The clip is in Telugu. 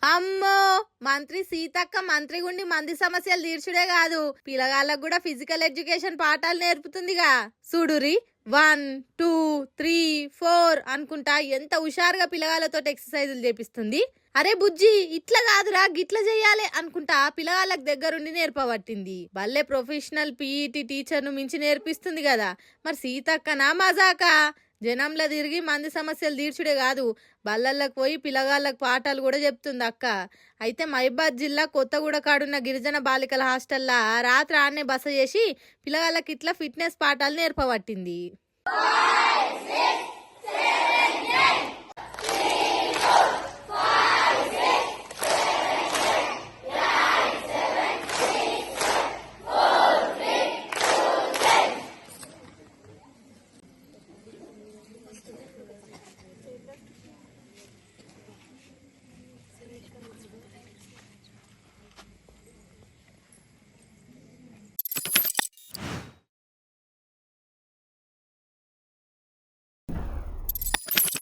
అమ్మో మంత్రి సీతక్క మంత్రి గుండి మంది సమస్యలు తీర్చుడే కాదు పిల్లగాళ్ళకు కూడా ఫిజికల్ ఎడ్యుకేషన్ పాఠాలు నేర్పుతుందిగా. చూడురి 1 2 3 4 అనుకుంటా ఎంత హుషారుగా పిల్లగాళ్ళతో ఎక్సర్సైజులు చేపిస్తుంది. అరే బుజ్జి ఇట్లా కాదురా గిట్ల చెయ్యాలి అనుకుంటా పిల్లగాళ్ళకి దగ్గరుండి నేర్పబట్టింది. భలే ప్రొఫెషనల్ పీఈటీ టీచర్ ను మించి నేర్పిస్తుంది కదా. మరి సీతక్కనా మజాకా? జనంలో తిరిగి మంది సమస్యలు తీర్చుడే కాదు బల్లళ్ళకు పోయి పిల్లగాళ్ళకు పాఠాలు కూడా చెప్తుంది అక్క. అయితే మహిబాద్ జిల్లా కొత్తగూడ కాడున్న గిరిజన బాలికల హాస్టల్లా రాత్రి ఆడనే బస చేసి పిల్లగాళ్ళకి ఇట్లా ఫిట్నెస్ పాఠాలు నేర్పబట్టింది.